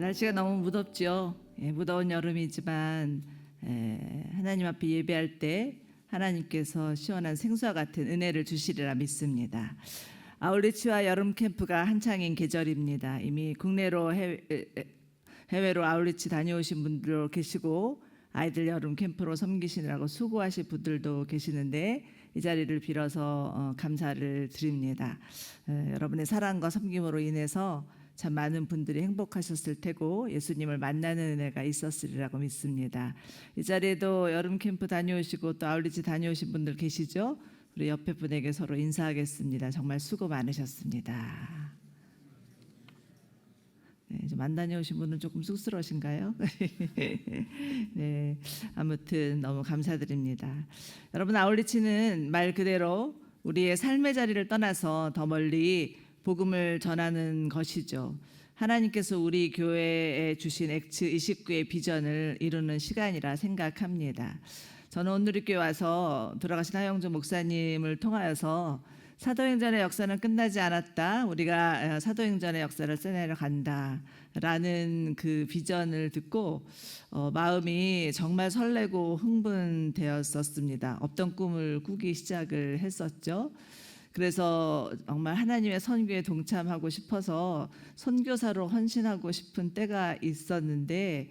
날씨가 너무 무덥죠. 무더운 여름이지만 하나님 앞에 예배할 때 하나님께서 시원한 생수와 같은 은혜를 주시리라 믿습니다. 아울리치와 여름 캠프가 한창인 계절입니다. 이미 국내로 해외로 아울리치 다녀오신 분들도 계시고 아이들 여름 캠프로 섬기시느라고 수고하실 분들도 계시는데 이 자리를 빌어서 감사를 드립니다. 여러분의 사랑과 섬김으로 인해서 참 많은 분들이 행복하셨을 테고 예수님을 만나는 은혜가 있었으리라고 믿습니다. 이 자리에도 여름 캠프 다녀오시고 또 아울리치 다녀오신 분들 계시죠? 우리 옆에 분에게 서로 인사하겠습니다. 정말 수고 많으셨습니다. 좀 안 다녀오신 분은 조금 쑥스러우신가요? 네, 아무튼 너무 감사드립니다. 여러분, 아울리치는 말 그대로 우리의 삶의 자리를 떠나서 더 멀리 복음을 전하는 것이죠. 하나님께서 우리 교회에 주신 엑츠 29의 비전을 이루는 시간이라 생각합니다. 저는 온누리교회 와서 돌아가신 하영조 목사님을 통하여서 사도행전의 역사는 끝나지 않았다. 우리가 사도행전의 역사를 써내려 간다라는 그 비전을 듣고 마음이 정말 설레고 흥분되었었습니다. 없던 꿈을 꾸기 시작을 했었죠. 그래서 정말 하나님의 선교에 동참하고 싶어서 선교사로 헌신하고 싶은 때가 있었는데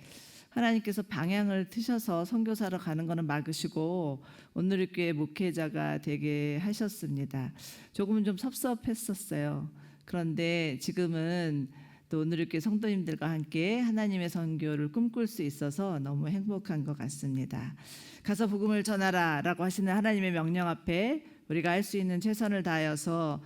하나님께서 방향을 트셔서 선교사로 가는 것은 막으시고 온누리교회 목회자가 되게 하셨습니다. 조금은 좀 섭섭했었어요. 그런데 지금은 또 온누리교회 성도님들과 함께 하나님의 선교를 꿈꿀 수 있어서 너무 행복한 것 같습니다. 가서 복음을 전하라라고 하시는 하나님의 명령 앞에 우리가 할 수 있는 최선을 다하여서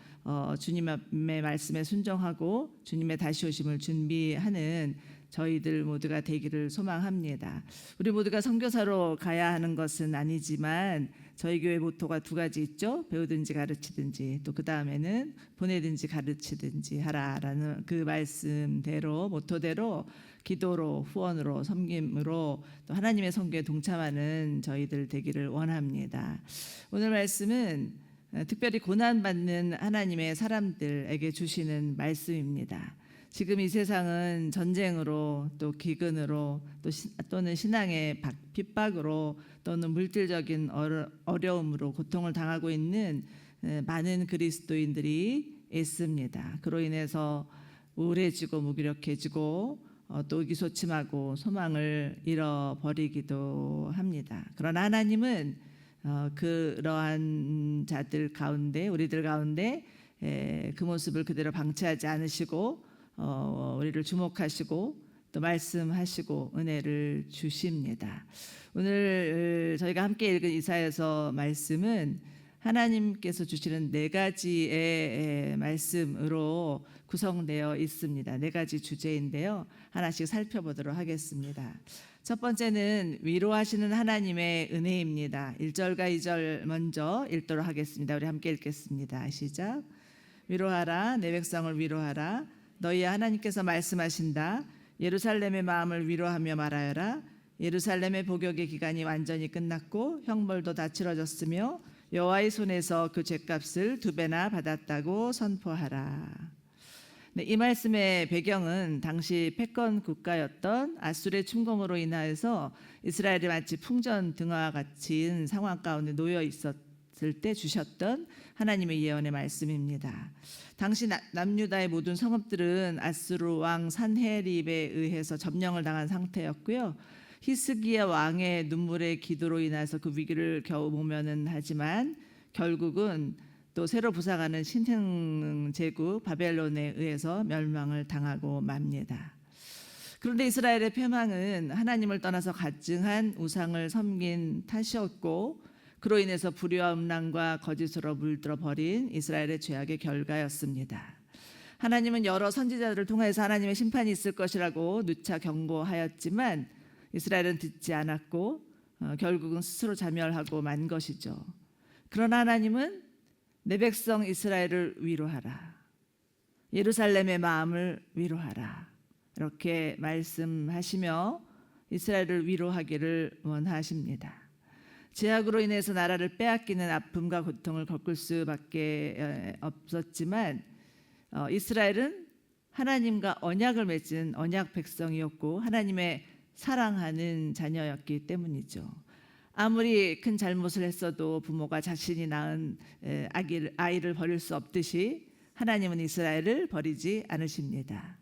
주님의 말씀에 순종하고 주님의 다시 오심을 준비하는 저희들 모두가 되기를 소망합니다. 우리 모두가 선교사로 가야 하는 것은 아니지만 저희 교회 모토가 두 가지 있죠. 배우든지 가르치든지 또 그 다음에는 보내든지 가르치든지 하라라는 그 말씀대로 모토대로 기도로 후원으로 섬김으로 또 하나님의 선교에 동참하는 저희들 되기를 원합니다. 오늘 말씀은 특별히 고난받는 하나님의 사람들에게 주시는 말씀입니다. 지금 이 세상은 전쟁으로 또 기근으로 또는 신앙의 핍박으로 또는 물질적인 어려움으로 고통을 당하고 있는 많은 그리스도인들이 있습니다. 그로 인해서 우울해지고 무기력해지고 또 의기소침하고 소망을 잃어버리기도 합니다. 그러나 하나님은 그러한 자들 가운데 우리들 가운데 그 모습을 그대로 방치하지 않으시고 우리를 주목하시고 또 말씀하시고 은혜를 주십니다. 오늘 저희가 함께 읽은 이사야서 말씀은 하나님께서 주시는 네 가지의 말씀으로 구성되어 있습니다. 네 가지 주제인데요. 하나씩 살펴보도록 하겠습니다. 첫 번째는 위로하시는 하나님의 은혜입니다. 1절과 2절 먼저 읽도록 하겠습니다. 우리 함께 읽겠습니다. 시작. 위로하라, 내 백성을 위로하라. 너희 하나님께서 말씀하신다. 예루살렘의 마음을 위로하며 말하여라. 예루살렘의 복역의 기간이 완전히 끝났고 형벌도 다 치러졌으며 여호와의 손에서 그 죗값을 2배나 받았다고 선포하라. 네, 이 말씀의 배경은 당시 패권 국가였던 아수르의 침공으로 인하여서 이스라엘이 마치 풍전등화와 같은 상황 가운데 놓여 있었을 때 주셨던 하나님의 예언의 말씀입니다. 당시 남유다의 모든 성읍들은 아수르 왕 산헤립에 의해서 점령을 당한 상태였고요. 히스기야 왕의 눈물의 기도로 인해서 그 위기를 겨우 모면은 하지만 결국은 또 새로 부상하는 신흥 제국 바벨론에 의해서 멸망을 당하고 맙니다. 그런데 이스라엘의 패망은 하나님을 떠나서 가증한 우상을 섬긴 탓이었고 그로 인해서 불의와 음란과 거짓으로 물들어 버린 이스라엘의 죄악의 결과였습니다. 하나님은 여러 선지자들을 통해서 하나님의 심판이 있을 것이라고 누차 경고하였지만 이스라엘은 듣지 않았고 결국은 스스로 자멸하고 만 것이죠. 그러나 하나님은 내 백성 이스라엘을 위로하라. 예루살렘의 마음을 위로하라. 이렇게 말씀하시며 이스라엘을 위로하기를 원하십니다. 죄악으로 인해서 나라를 빼앗기는 아픔과 고통을 겪을 수밖에 없었지만 이스라엘은 하나님과 언약을 맺은 언약 백성이었고 하나님의 사랑하는 자녀였기 때문이죠. 아무리 큰 잘못을 했어도 부모가 자신이 낳은 아이를 버릴 수 없듯이 하나님은 이스라엘을 버리지 않으십니다.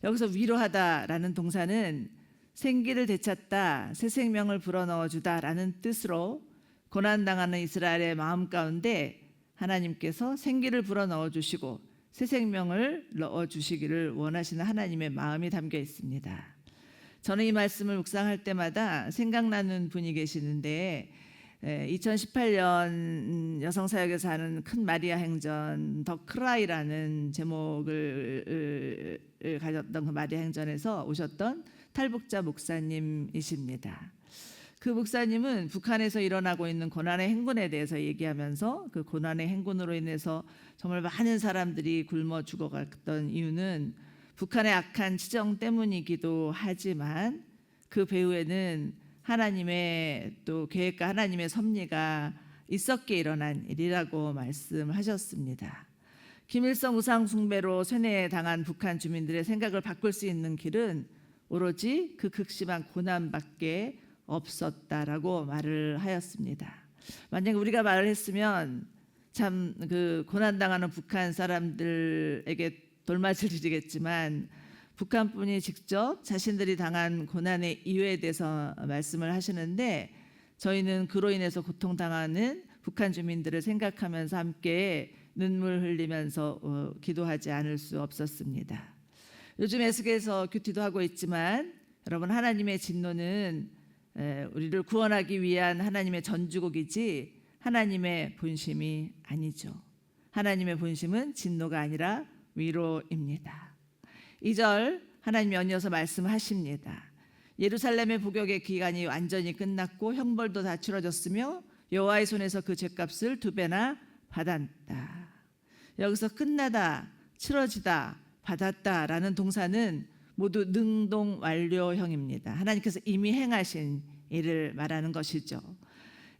여기서 위로하다라는 동사는 생기를 되찾다, 새 생명을 불어넣어 주다라는 뜻으로 고난당하는 이스라엘의 마음 가운데 하나님께서 생기를 불어넣어 주시고 새 생명을 넣어 주시기를 원하시는 하나님의 마음이 담겨 있습니다. 저는 이 말씀을 묵상할 때마다 생각나는 분이 계시는데 2018년 여성사역에서 하는 큰 마리아 행전 더 크라이라는 제목을 가졌던 그 마리아 행전에서 오셨던 탈북자 목사님이십니다. 그 목사님은 북한에서 일어나고 있는 고난의 행군에 대해서 얘기하면서 그 고난의 행군으로 인해서 정말 많은 사람들이 굶어 죽어갔던 이유는 북한의 악한 치정 때문이기도 하지만 그 배후에는 하나님의 또 계획과 하나님의 섭리가 있었기에 일어난 일이라고 말씀하셨습니다. 김일성 우상 숭배로 세뇌당한 북한 주민들의 생각을 바꿀 수 있는 길은 오로지 그 극심한 고난밖에 없었다라고 말을 하였습니다. 만약 우리가 말을 했으면 참 그 고난당하는 북한 사람들에게 돌맞을 일이겠지만 북한분이 직접 자신들이 당한 고난의 이유에 대해서 말씀을 하시는데 저희는 그로 인해서 고통당하는 북한 주민들을 생각하면서 함께 눈물 흘리면서 기도하지 않을 수 없었습니다. 요즘 에스겔에서 큐티도 하고 있지만 여러분 하나님의 진노는 우리를 구원하기 위한 하나님의 전주곡이지 하나님의 본심이 아니죠. 하나님의 본심은 진노가 아니라 위로입니다. 2절 하나님이 연이어서 말씀하십니다. 예루살렘의 복역의 기간이 완전히 끝났고 형벌도 다 치러졌으며 여호와의 손에서 그 죗값을 2배나 받았다. 여기서 끝나다, 치러지다, 받았다라는 동사는 모두 능동 완료형입니다. 하나님께서 이미 행하신 일을 말하는 것이죠.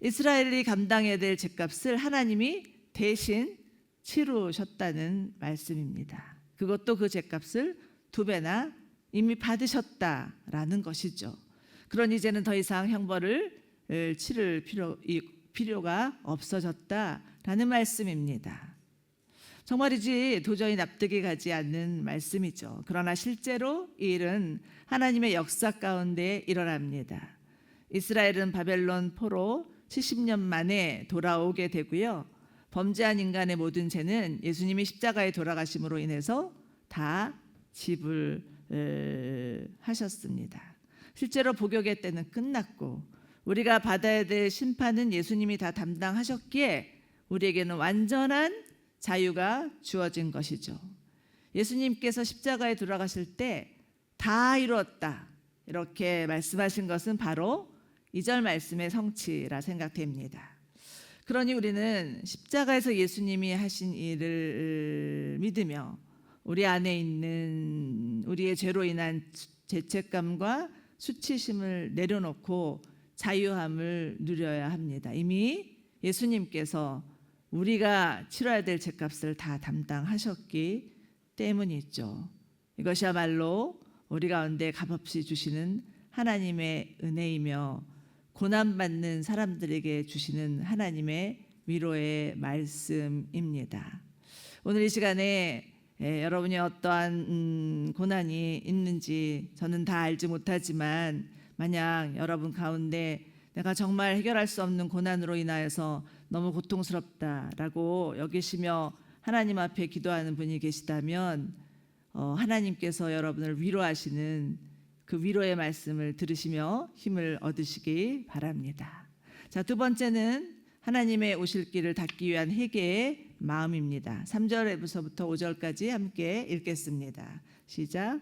이스라엘이 감당해야 될 죗값을 하나님이 대신 치르셨다는 말씀입니다. 그것도 그 죗값을 2배나 이미 받으셨다라는 것이죠. 그러니 이제는 더 이상 형벌을 치를 필요가 없어졌다라는 말씀입니다. 정말이지 도저히 납득이 가지 않는 말씀이죠. 그러나 실제로 이 일은 하나님의 역사 가운데 일어납니다. 이스라엘은 바벨론 포로 70년 만에 돌아오게 되고요. 범죄한 인간의 모든 죄는 예수님이 십자가에 돌아가심으로 인해서 다 지불하셨습니다. 실제로 복역의 때는 끝났고 우리가 받아야 될 심판은 예수님이 다 담당하셨기에 우리에게는 완전한 자유가 주어진 것이죠. 예수님께서 십자가에 돌아가실 때 다 이루었다 이렇게 말씀하신 것은 바로 2절 말씀의 성취라 생각됩니다. 그러니 우리는 십자가에서 예수님이 하신 일을 믿으며 우리 안에 있는 우리의 죄로 인한 죄책감과 수치심을 내려놓고 자유함을 누려야 합니다. 이미 예수님께서 우리가 치러야 될 죄값을 다 담당하셨기 때문이죠. 이것이야말로 우리 가운데 값없이 주시는 하나님의 은혜이며 고난받는 사람들에게 주시는 하나님의 위로의 말씀입니다. 오늘 이 시간에 여러분이 어떠한 고난이 있는지 저는 다 알지 못하지만 만약 여러분 가운데 내가 정말 해결할 수 없는 고난으로 인하여서 너무 고통스럽다라고 여기시며 하나님 앞에 기도하는 분이 계시다면 하나님께서 여러분을 위로하시는 그 위로의 말씀을 들으시며 힘을 얻으시기 바랍니다. 자, 두 번째는 하나님의 오실 길을 닫기 위한 회개의 마음입니다. 3절에서부터 5절까지 함께 읽겠습니다. 시작.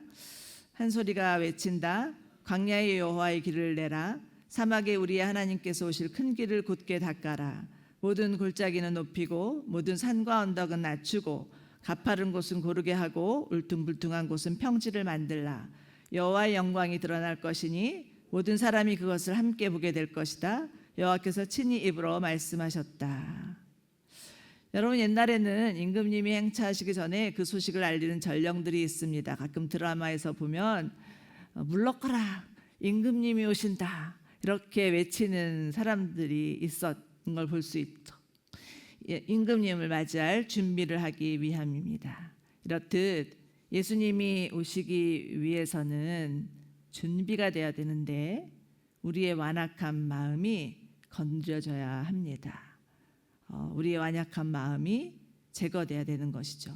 한 소리가 외친다. 광야의 여호와의 길을 내라. 사막에 우리의 하나님께서 오실 큰 길을 곧게 닦아라. 모든 골짜기는 높이고 모든 산과 언덕은 낮추고 가파른 곳은 고르게 하고 울퉁불퉁한 곳은 평지를 만들라. 여호와의 영광이 드러날 것이니 모든 사람이 그것을 함께 보게 될 것이다. 여호와께서 친히 입으로 말씀하셨다. 여러분, 옛날에는 임금님이 행차하시기 전에 그 소식을 알리는 전령들이 있습니다. 가끔 드라마에서 보면 물러거라, 임금님이 오신다, 이렇게 외치는 사람들이 있었던 걸 볼 수 있죠. 임금님을 맞이할 준비를 하기 위함입니다. 이렇듯 예수님이 오시기 위해서는 준비가 돼야 되는데 우리의 완악한 마음이 건드려져야 합니다. 우리의 완약한 마음이 제거돼야 되는 것이죠.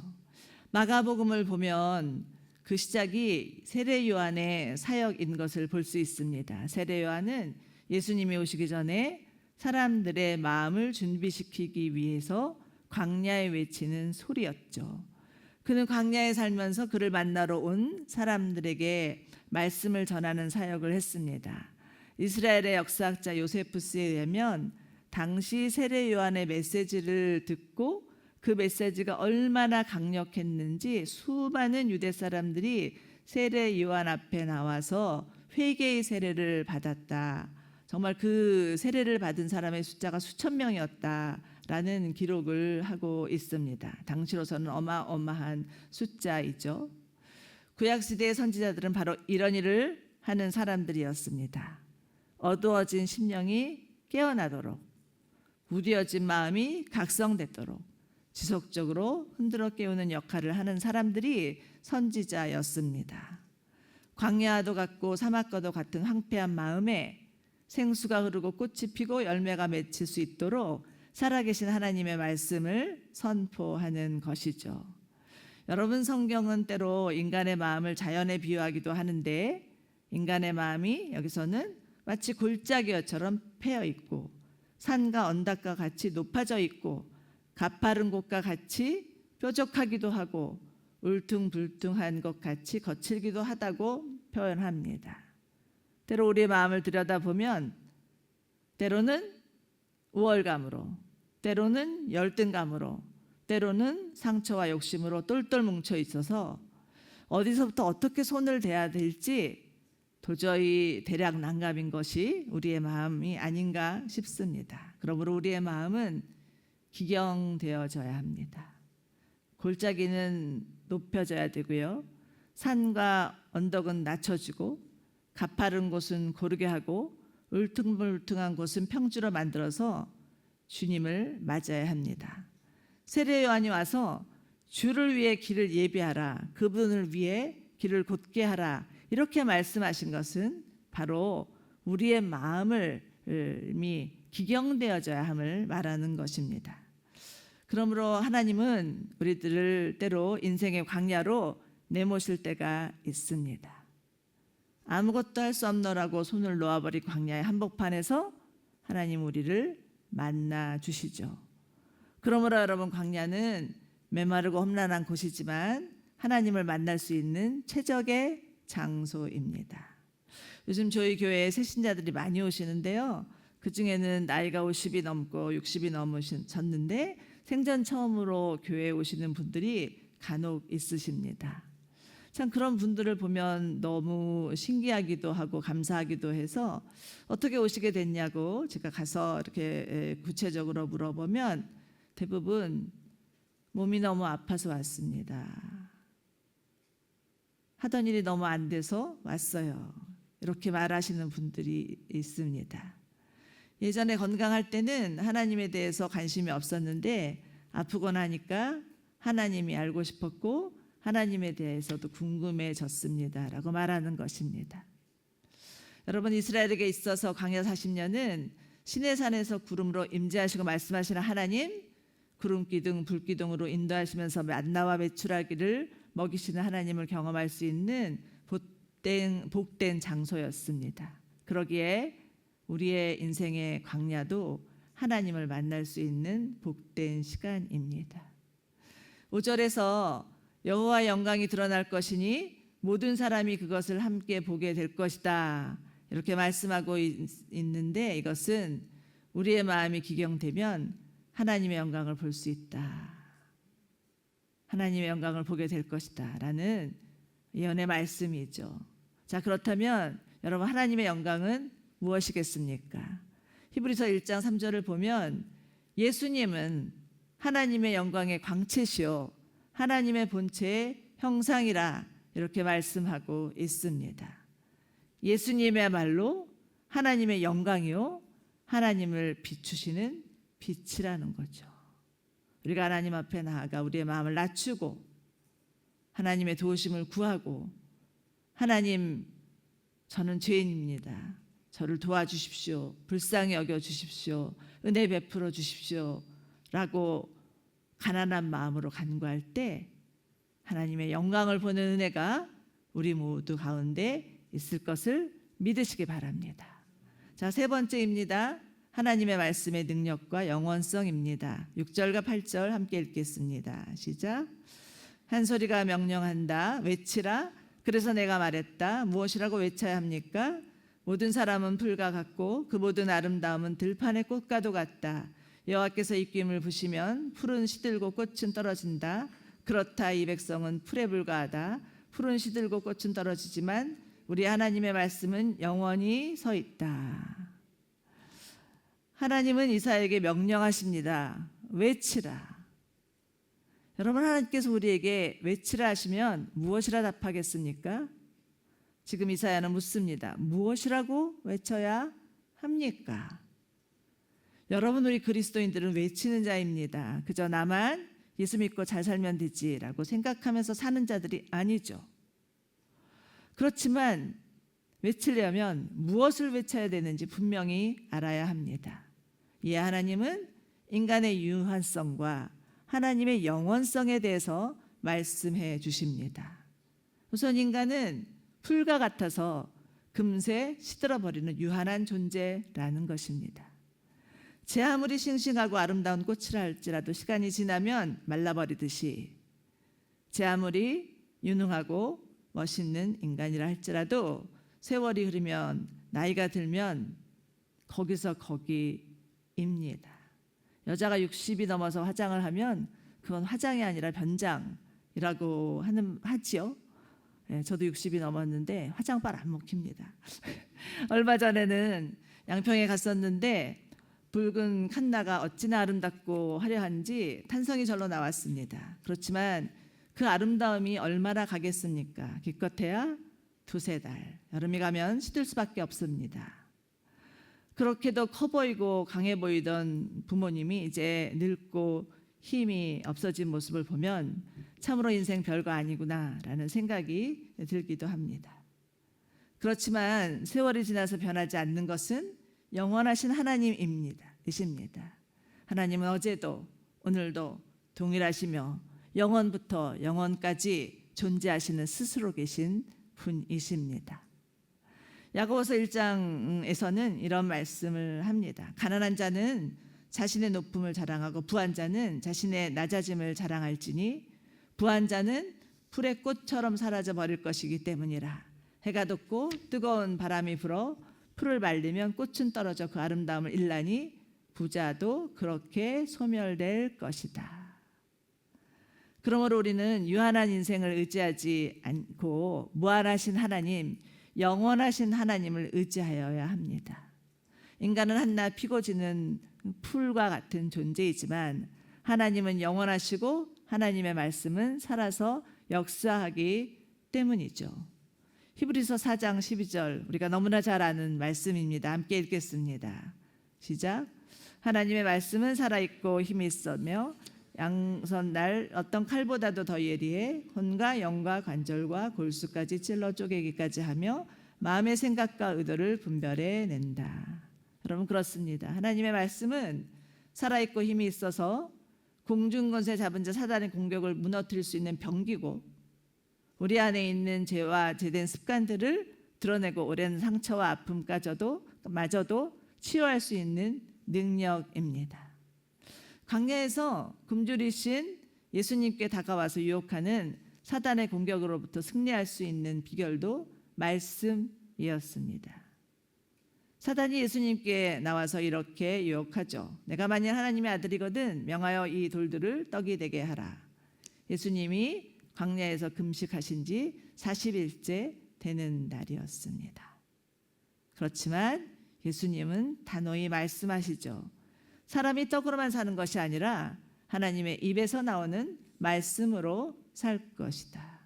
마가복음을 보면 그 시작이 세례 요한의 사역인 것을 볼 수 있습니다. 세례 요한은 예수님이 오시기 전에 사람들의 마음을 준비시키기 위해서 광야에 외치는 소리였죠. 그는 광야에 살면서 그를 만나러 온 사람들에게 말씀을 전하는 사역을 했습니다. 이스라엘의 역사학자 요세푸스에 의하면 당시 세례 요한의 메시지를 듣고 그 메시지가 얼마나 강력했는지 수많은 유대 사람들이 세례 요한 앞에 나와서 회개의 세례를 받았다. 정말 그 세례를 받은 사람의 숫자가 수천 명이었다라는 기록을 하고 있습니다. 당시로서는 어마어마한 숫자이죠. 구약시대의 선지자들은 바로 이런 일을 하는 사람들이었습니다. 어두워진 심령이 깨어나도록, 무뎌진 마음이 각성되도록 지속적으로 흔들어 깨우는 역할을 하는 사람들이 선지자였습니다. 광야와도 같고 사막과도 같은 황폐한 마음에 생수가 흐르고 꽃이 피고 열매가 맺힐 수 있도록 살아계신 하나님의 말씀을 선포하는 것이죠. 여러분, 성경은 때로 인간의 마음을 자연에 비유하기도 하는데 인간의 마음이 여기서는 마치 골짜기처럼 패여 있고 산과 언덕과 같이 높아져 있고 가파른 곳과 같이 뾰족하기도 하고 울퉁불퉁한 것 같이 거칠기도 하다고 표현합니다. 때로 우리의 마음을 들여다보면 때로는 우월감으로, 때로는 열등감으로, 때로는 상처와 욕심으로 똘똘 뭉쳐 있어서 어디서부터 어떻게 손을 대야 될지 도저히 대략 난감인 것이 우리의 마음이 아닌가 싶습니다. 그러므로 우리의 마음은 기경되어져야 합니다. 골짜기는 높여져야 되고요. 산과 언덕은 낮춰지고 가파른 곳은 고르게 하고 울퉁불퉁한 곳은 평지로 만들어서 주님을 맞아야 합니다. 세례 요한이 와서 주를 위해 길을 예비하라, 그분을 위해 길을 곧게 하라, 이렇게 말씀하신 것은 바로 우리의 마음이 기경되어져야 함을 말하는 것입니다. 그러므로 하나님은 우리들을 때로 인생의 광야로 내모실 때가 있습니다. 아무것도 할 수 없노라고 손을 놓아버린 광야의 한복판에서 하나님 우리를 만나 주시죠. 그러므로 여러분, 광야는 메마르고 험난한 곳이지만 하나님을 만날 수 있는 최적의 장소입니다. 요즘 저희 교회에 새신자들이 많이 오시는데요. 그중에는 나이가 50이 넘고 60이 넘으셨는데 생전 처음으로 교회에 오시는 분들이 간혹 있으십니다. 참 그런 분들을 보면 너무 신기하기도 하고 감사하기도 해서 어떻게 오시게 됐냐고 제가 가서 이렇게 구체적으로 물어보면 대부분 몸이 너무 아파서 왔습니다. 하던 일이 너무 안 돼서 왔어요. 이렇게 말하시는 분들이 있습니다. 예전에 건강할 때는 하나님에 대해서 관심이 없었는데 아프고 나니까 하나님이 알고 싶었고 하나님에 대해서도 궁금해졌습니다 라고 말하는 것입니다. 여러분, 이스라엘에게 있어서 광야 40년은 시내산에서 구름으로 임재하시고 말씀하시는 하나님, 구름기둥 불기둥으로 인도하시면서 만나와 메추라기를 먹이시는 하나님을 경험할 수 있는 복된 장소였습니다. 그러기에 우리의 인생의 광야도 하나님을 만날 수 있는 복된 시간입니다. 5절에서 여호와의 영광이 드러날 것이니 모든 사람이 그것을 함께 보게 될 것이다, 이렇게 말씀하고 있는데 이것은 우리의 마음이 기경되면 하나님의 영광을 볼 수 있다, 하나님의 영광을 보게 될 것이다 라는 예언의 말씀이죠. 자, 그렇다면 여러분, 하나님의 영광은 무엇이겠습니까? 히브리서 1장 3절을 보면 예수님은 하나님의 영광의 광채시요 하나님의 본체의 형상이라 이렇게 말씀하고 있습니다. 예수님이야말로 하나님의 영광이요 하나님을 비추시는 빛이라는 거죠. 우리가 하나님 앞에 나아가 우리의 마음을 낮추고 하나님의 도우심을 구하고 하나님, 저는 죄인입니다. 저를 도와주십시오. 불쌍히 여겨주십시오. 은혜 베풀어 주십시오. 라고 가난한 마음으로 간구할 때 하나님의 영광을 보는 은혜가 우리 모두 가운데 있을 것을 믿으시기 바랍니다. 자, 세 번째입니다. 하나님의 말씀의 능력과 영원성입니다. 6절과 8절 함께 읽겠습니다. 시작. 한 소리가 명령한다. 외치라. 그래서 내가 말했다. 무엇이라고 외쳐야 합니까? 모든 사람은 풀과 같고 그 모든 아름다움은 들판의 꽃과도 같다. 여호와께서 입김을 부시면 풀은 시들고 꽃은 떨어진다. 그렇다. 이 백성은 풀에 불과하다. 풀은 시들고 꽃은 떨어지지만 우리 하나님의 말씀은 영원히 서 있다. 하나님은 이사야에게 명령하십니다. 외치라. 여러분, 하나님께서 우리에게 외치라 하시면 무엇이라 답하겠습니까? 지금 이사야는 묻습니다. 무엇이라고 외쳐야 합니까? 여러분, 우리 그리스도인들은 외치는 자입니다. 그저 나만 예수 믿고 잘 살면 되지라고 생각하면서 사는 자들이 아니죠. 그렇지만 외치려면 무엇을 외쳐야 되는지 분명히 알아야 합니다. 이에 하나님은 인간의 유한성과 하나님의 영원성에 대해서 말씀해 주십니다. 우선 인간은 풀과 같아서 금세 시들어버리는 유한한 존재라는 것입니다. 제 아무리 싱싱하고 아름다운 꽃이라 할지라도 시간이 지나면 말라버리듯이 제 아무리 유능하고 멋있는 인간이라 할지라도 세월이 흐르면 나이가 들면 거기서 거기입니다. 여자가 60이 넘어서 화장을 하면 그건 화장이 아니라 변장이라고 하지요. 네, 저도 60이 넘었는데 화장빨 안 먹힙니다. 얼마 전에는 양평에 갔었는데 붉은 칸나가 어찌나 아름답고 화려한지 탄성이 절로 나왔습니다. 그렇지만 그 아름다움이 얼마나 가겠습니까? 기껏해야 2-3달. 여름이 가면 시들 수밖에 없습니다. 그렇게도 커 보이고 강해 보이던 부모님이 이제 늙고 힘이 없어진 모습을 보면 참으로 인생 별거 아니구나라는 생각이 들기도 합니다. 그렇지만 세월이 지나서 변하지 않는 것은 영원하신 하나님입니다. 하나님은 어제도 오늘도 동일하시며 영원부터 영원까지 존재하시는 스스로 계신 분이십니다. 야고보서 1장에서는 이런 말씀을 합니다. 가난한 자는 자신의 높음을 자랑하고 부한 자는 자신의 낮아짐을 자랑할지니 부한 자는 풀의 꽃처럼 사라져 버릴 것이기 때문이라. 해가 돋고 뜨거운 바람이 불어 풀을 말리면 꽃은 떨어져 그 아름다움을 잃나니 부자도 그렇게 소멸될 것이다. 그러므로 우리는 유한한 인생을 의지하지 않고 무한하신 하나님, 영원하신 하나님을 의지하여야 합니다. 인간은 한낱 피고 지는 풀과 같은 존재이지만 하나님은 영원하시고 하나님의 말씀은 살아서 역사하기 때문이죠. 히브리서 4장 12절 우리가 너무나 잘 아는 말씀입니다. 함께 읽겠습니다. 시작. 하나님의 말씀은 살아있고 힘이 있으며 양손날 어떤 칼보다도 더 예리해 혼과 영과 관절과 골수까지 찔러 쪼개기까지 하며 마음의 생각과 의도를 분별해 낸다. 여러분, 그렇습니다. 하나님의 말씀은 살아있고 힘이 있어서 공중권세 잡은 자 사단의 공격을 무너뜨릴 수 있는 병기고 우리 안에 있는 죄와 죄된 습관들을 드러내고 오랜 상처와 아픔마저도 치유할 수 있는 능력입니다. 광야에서 굶주리신 예수님께 다가와서 유혹하는 사단의 공격으로부터 승리할 수 있는 비결도 말씀이었습니다. 사단이 예수님께 나와서 이렇게 유혹하죠. 내가 만일 하나님의 아들이거든 명하여 이 돌들을 떡이 되게 하라. 예수님이 광야에서 금식하신 지 40일째 되는 날이었습니다. 그렇지만 예수님은 단호히 말씀하시죠. 사람이 떡으로만 사는 것이 아니라 하나님의 입에서 나오는 말씀으로 살 것이다.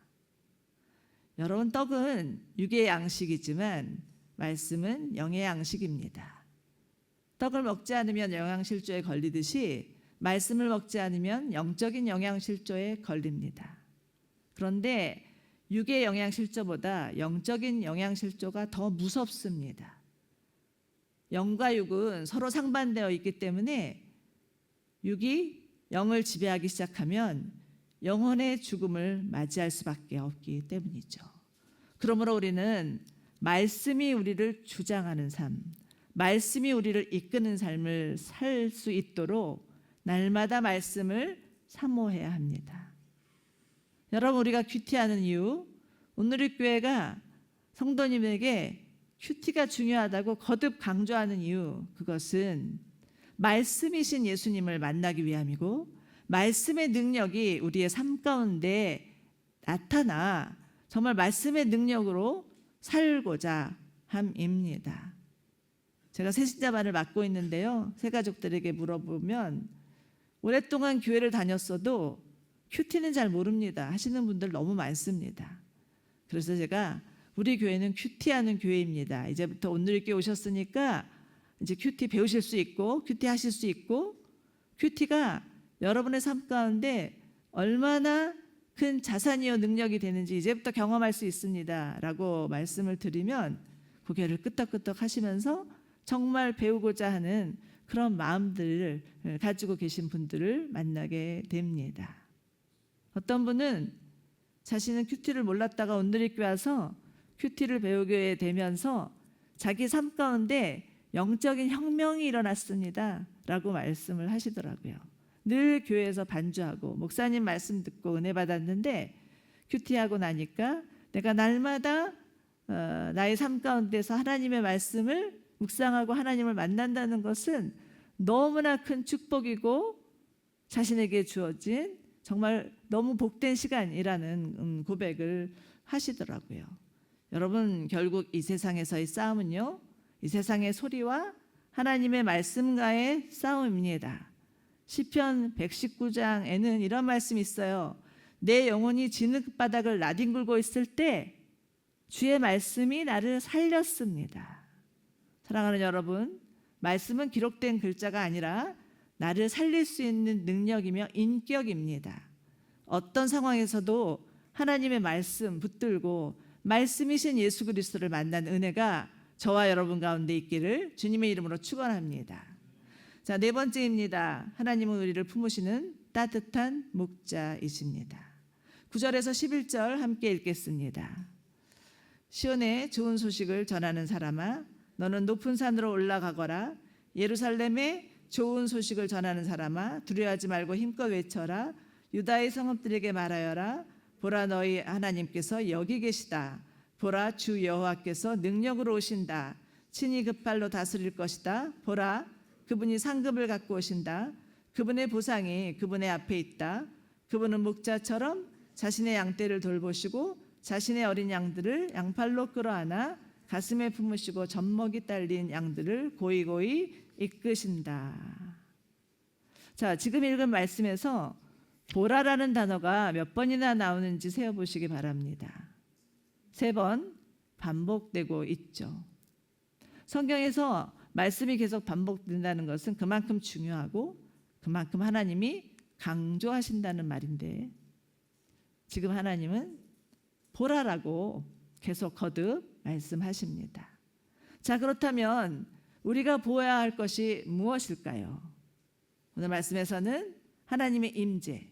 여러분, 떡은 육의 양식이지만 말씀은 영의 양식입니다. 떡을 먹지 않으면 영양실조에 걸리듯이 말씀을 먹지 않으면 영적인 영양실조에 걸립니다. 그런데 육의 영양실조보다 영적인 영양실조가 더 무섭습니다. 영과 육은 서로 상반되어 있기 때문에 육이 영을 지배하기 시작하면 영혼의 죽음을 맞이할 수밖에 없기 때문이죠. 그러므로 우리는 말씀이 우리를 주장하는 삶, 말씀이 우리를 이끄는 삶을 살 수 있도록 날마다 말씀을 사모해야 합니다. 여러분, 우리가 큐티하는 이유, 오늘의 교회가 성도님에게 큐티가 중요하다고 거듭 강조하는 이유, 그것은 말씀이신 예수님을 만나기 위함이고 말씀의 능력이 우리의 삶 가운데 나타나 정말 말씀의 능력으로 살고자 함입니다. 제가 새신자반을 맡고 있는데요, 새가족들에게 물어보면 오랫동안 교회를 다녔어도 큐티는 잘 모릅니다 하시는 분들 너무 많습니다. 그래서 제가 우리 교회는 큐티하는 교회입니다. 이제부터 오늘께 오셨으니까 이제 큐티 배우실 수 있고 큐티 하실 수 있고, 큐티가 여러분의 삶 가운데 얼마나 큰 자산이요 능력이 되는지 이제부터 경험할 수 있습니다 라고 말씀을 드리면 고개를 끄덕끄덕 하시면서 정말 배우고자 하는 그런 마음들을 가지고 계신 분들을 만나게 됩니다. 어떤 분은 자신은 큐티를 몰랐다가 온누리교회 와서 큐티를 배우게 되면서 자기 삶 가운데 영적인 혁명이 일어났습니다 라고 말씀을 하시더라고요. 늘 교회에서 반주하고 목사님 말씀 듣고 은혜 받았는데 큐티하고 나니까 내가 날마다 나의 삶 가운데서 하나님의 말씀을 묵상하고 하나님을 만난다는 것은 너무나 큰 축복이고 자신에게 주어진 정말 너무 복된 시간이라는 고백을 하시더라고요. 여러분, 결국 이 세상에서의 싸움은요, 이 세상의 소리와 하나님의 말씀과의 싸움입니다. 시편 119장에는 이런 말씀이 있어요. 내 영혼이 진흙바닥을 나뒹굴고 있을 때 주의 말씀이 나를 살렸습니다. 사랑하는 여러분, 말씀은 기록된 글자가 아니라 나를 살릴 수 있는 능력이며 인격입니다. 어떤 상황에서도 하나님의 말씀 붙들고 말씀이신 예수 그리스도를 만난 은혜가 저와 여러분 가운데 있기를 주님의 이름으로 축원합니다. 자, 네 번째입니다. 하나님은 우리를 품으시는 따뜻한 목자이십니다. 9절에서 11절 함께 읽겠습니다. 시온에 좋은 소식을 전하는 사람아, 너는 높은 산으로 올라가거라. 예루살렘에 좋은 소식을 전하는 사람아, 두려워하지 말고 힘껏 외쳐라. 유다의 성읍들에게 말하여라. 보라, 너희 하나님께서 여기 계시다. 보라, 주 여호와께서 능력으로 오신다. 친히 그 팔로 다스릴 것이다. 보라, 그분이 상급을 갖고 오신다. 그분의 보상이 그분의 앞에 있다. 그분은 목자처럼 자신의 양떼를 돌보시고 자신의 어린 양들을 양팔로 끌어안아 가슴에 품으시고 젖먹이 딸린 양들을 고이고이 이끄신다. 자, 지금 읽은 말씀에서 보라라는 단어가 몇 번이나 나오는지 세어보시기 바랍니다. 3번 반복되고 있죠. 성경에서 말씀이 계속 반복된다는 것은 그만큼 중요하고 그만큼 하나님이 강조하신다는 말인데, 지금 하나님은 보라라고 계속 거듭 말씀하십니다. 자, 그렇다면 우리가 보아야 할 것이 무엇일까요? 오늘 말씀에서는 하나님의 임재,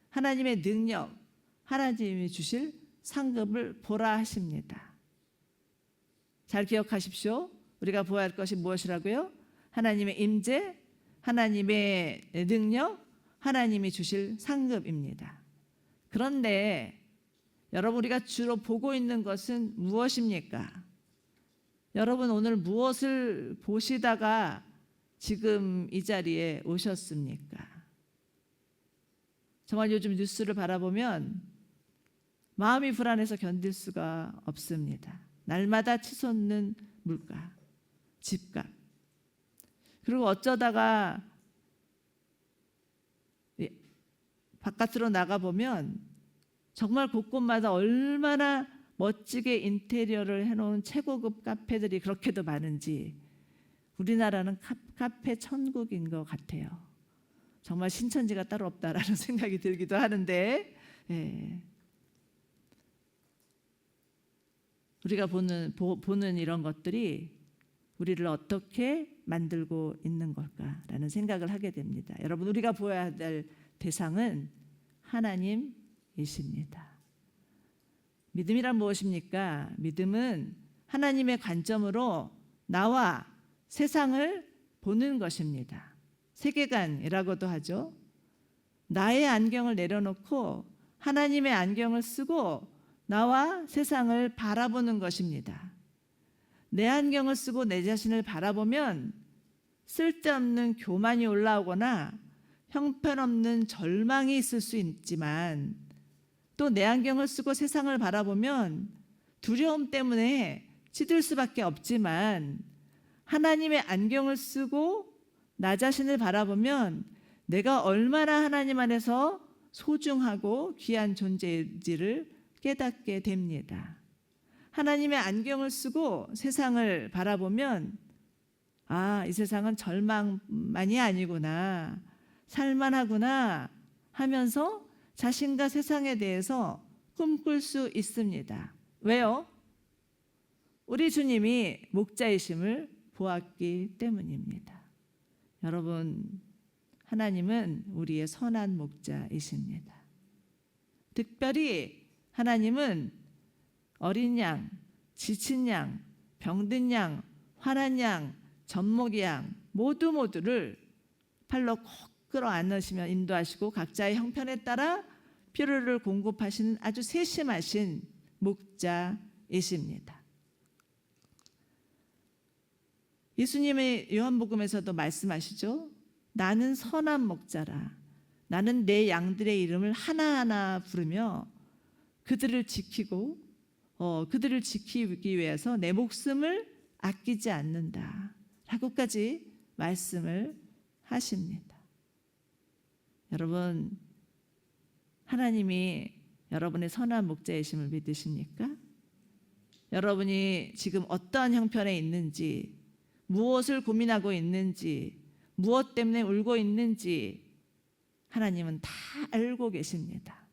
하나님의 능력, 하나님이 주실 상급을 보라 하십니다. 잘 기억하십시오. 우리가 보아야 할 것이 무엇이라고요? 하나님의 임재, 하나님의 능력, 하나님이 주실 상급입니다. 그런데 여러분, 우리가 주로 보고 있는 것은 무엇입니까? 여러분, 오늘 무엇을 보시다가 지금 이 자리에 오셨습니까? 정말 요즘 뉴스를 바라보면 마음이 불안해서 견딜 수가 없습니다. 날마다 치솟는 물가, 집값, 그리고 어쩌다가 바깥으로 나가 보면 정말 곳곳마다 얼마나 멋지게 인테리어를 해놓은 최고급 카페들이 그렇게도 많은지 우리나라는 카페 천국인 것 같아요. 정말 신천지가 따로 없다라는 생각이 들기도 하는데, 예. 우리가 보는 이런 것들이 우리를 어떻게 만들고 있는 걸까라는 생각을 하게 됩니다. 여러분, 우리가 보아야 될 대상은 하나님이십니다. 믿음이란 무엇입니까? 믿음은 하나님의 관점으로 나와 세상을 보는 것입니다. 세계관이라고도 하죠. 나의 안경을 내려놓고 하나님의 안경을 쓰고 나와 세상을 바라보는 것입니다. 내 안경을 쓰고 내 자신을 바라보면 쓸데없는 교만이 올라오거나 형편없는 절망이 있을 수 있지만, 또 내 안경을 쓰고 세상을 바라보면 두려움 때문에 시들 수밖에 없지만, 하나님의 안경을 쓰고 나 자신을 바라보면 내가 얼마나 하나님 안에서 소중하고 귀한 존재인지를 깨닫게 됩니다. 하나님의 안경을 쓰고 세상을 바라보면 이 세상은 절망만이 아니구나, 살만하구나 하면서 자신과 세상에 대해서 꿈꿀 수 있습니다. 왜요? 우리 주님이 목자이심을 보았기 때문입니다. 여러분, 하나님은 우리의 선한 목자이십니다. 특별히 하나님은 어린 양, 지친 양, 병든 양, 화난 양, 젖먹이 양 모두를 팔로 꼭 끌어안으시며 인도하시고 각자의 형편에 따라 필요를 공급하시는 아주 세심하신 목자이십니다. 예수님의 요한복음에서도 말씀하시죠. 나는 선한 목자라. 나는 내 양들의 이름을 하나하나 부르며 그들을 지키고 그들을 지키기 위해서 내 목숨을 아끼지 않는다 라고까지 말씀을 하십니다. 여러분, 하나님이 여러분의 선한 목자이심을 믿으십니까? 여러분이 지금 어떠한 형편에 있는지, 무엇을 고민하고 있는지, 무엇 때문에 울고 있는지 하나님은 다 알고 계십니다.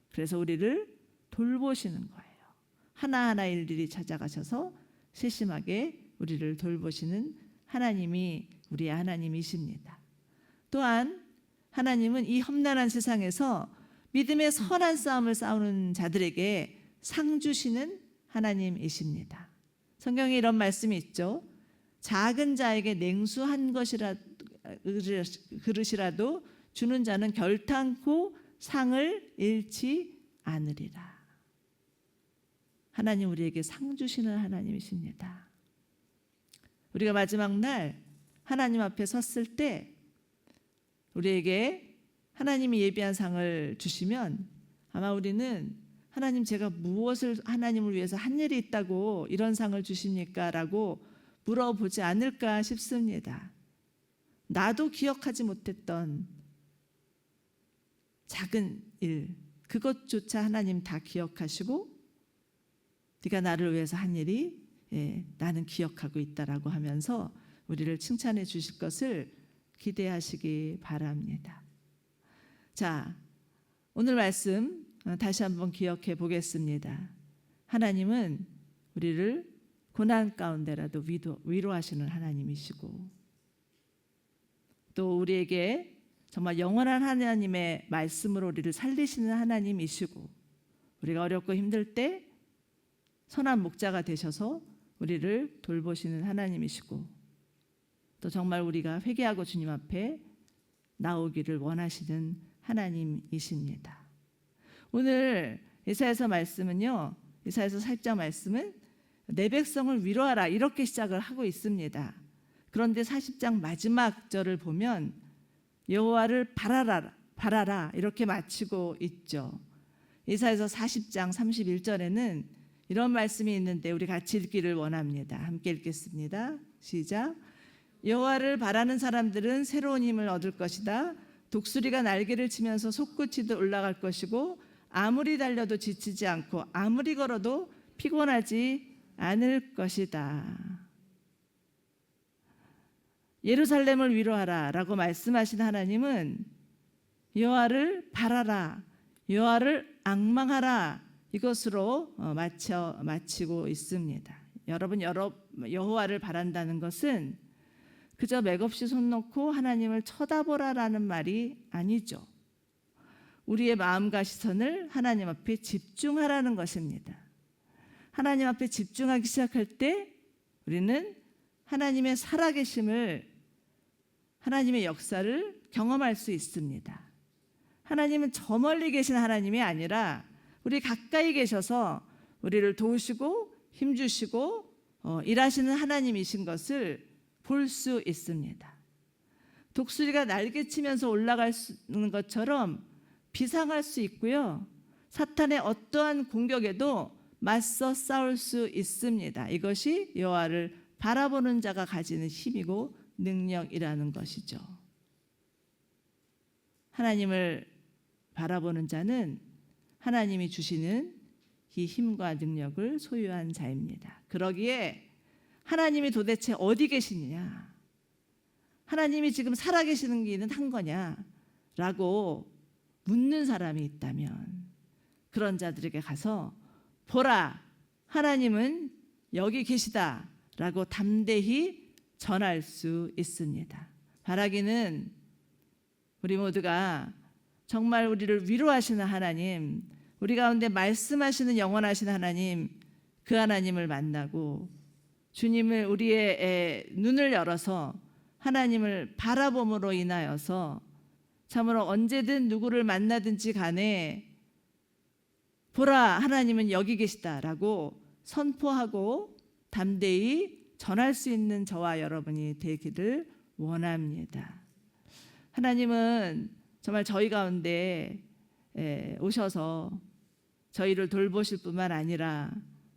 그래서 우리를 돌보시는 거예요. 하나하나 일일이 찾아가셔서 세심하게 우리를 돌보시는 하나님이 우리의 하나님이십니다. 또한 하나님은 이 험난한 세상에서 믿음의 선한 싸움을 싸우는 자들에게 상 주시는 하나님이십니다. 성경에 이런 말씀이 있죠. 작은 자에게 냉수 한 그릇이라도 주는 자는 결탄코 상을 잃지 않으리라. 하나님 우리에게 상 주시는 하나님이십니다. 우리가 마지막 날 하나님 앞에 섰을 때 우리에게 하나님이 예비한 상을 주시면 아마 우리는 하나님, 제가 무엇을 하나님을 위해서 한 일이 있다고 이런 상을 주십니까? 라고 물어보지 않을까 싶습니다. 나도 기억하지 못했던 작은 일, 그것조차 하나님 다 기억하시고 네가 나를 위해서 한 일이 나는 기억하고 있다라고 하면서 우리를 칭찬해 주실 것을 기대하시기 바랍니다. 자, 오늘 말씀 다시 한번 기억해 보겠습니다. 하나님은 우리를 고난 가운데라도 위로하시는 하나님이시고, 또 우리에게 정말 영원한 하나님의 말씀으로 우리를 살리시는 하나님이시고, 우리가 어렵고 힘들 때 선한 목자가 되셔서 우리를 돌보시는 하나님이시고, 또 정말 우리가 회개하고 주님 앞에 나오기를 원하시는 하나님이십니다. 오늘 이사야서 말씀은요, 이사야서 4장 말씀은 내 백성을 위로하라 이렇게 시작을 하고 있습니다. 그런데 40장 마지막 절을 보면 여호와를 바라라 이렇게 마치고 있죠. 이사야서 40장 31절에는 이런 말씀이 있는데 우리 같이 읽기를 원합니다. 함께 읽겠습니다. 시작. 여호와를 바라는 사람들은 새로운 힘을 얻을 것이다. 독수리가 날개를 치면서 솟구치듯 올라갈 것이고 아무리 달려도 지치지 않고 아무리 걸어도 피곤하지 않을 것이다. 예루살렘을 위로하라 라고 말씀하신 하나님은 여호와를 바라라, 여호와를 앙망하라, 이것으로 마치고 있습니다. 여러분, 여호와를 바란다는 것은 그저 맥없이 손 놓고 하나님을 쳐다보라라는 말이 아니죠. 우리의 마음과 시선을 하나님 앞에 집중하라는 것입니다. 하나님 앞에 집중하기 시작할 때 우리는 하나님의 살아계심을, 하나님의 역사를 경험할 수 있습니다. 하나님은 저 멀리 계신 하나님이 아니라 우리 가까이 계셔서 우리를 도우시고 힘주시고 일하시는 하나님이신 것을 볼 수 있습니다. 독수리가 날개치면서 올라가는 것처럼 비상할 수 있고요. 사탄의 어떠한 공격에도 맞서 싸울 수 있습니다. 이것이 여호와를 바라보는 자가 가지는 힘이고 능력이라는 것이죠. 하나님을 바라보는 자는 하나님이 주시는 이 힘과 능력을 소유한 자입니다. 그러기에 하나님이 도대체 어디 계시느냐, 하나님이 지금 살아계시는 길은 한 거냐라고 묻는 사람이 있다면 그런 자들에게 가서 보라, 하나님은 여기 계시다라고 담대히 전할 수 있습니다. 바라기는 우리 모두가 정말 우리를 위로하시는 하나님, 우리 가운데 말씀하시는 영원하신 하나님, 그 하나님을 만나고 주님을, 우리의 눈을 열어서 하나님을 바라봄으로 인하여서 참으로 언제든 누구를 만나든지 간에 보라, 하나님은 여기 계시다라고 선포하고 담대히 전할 수 있는 저와 여러분이 되기를 원합니다. 하나님은 정말 저희 가운데 오셔서 저희를 돌보실 뿐만 아니라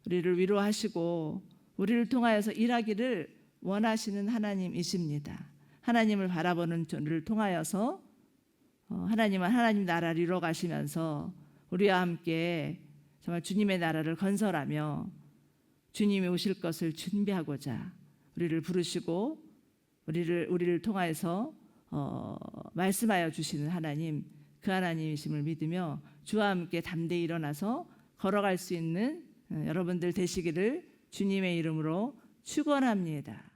우리를 위로하시고 우리를 통하여서 일하기를 원하시는 하나님이십니다. 하나님을 바라보는 저를 통하여서 하나님은 하나님 나라를 이루어 가시면서 우리와 함께 정말 주님의 나라를 건설하며 주님이 오실 것을 준비하고자 우리를 부르시고 우리를 통하여서 말씀하여 주시는 하나님, 그 하나님이심을 믿으며 주와 함께 담대히 일어나서 걸어갈 수 있는 여러분들 되시기를 주님의 이름으로 축원합니다.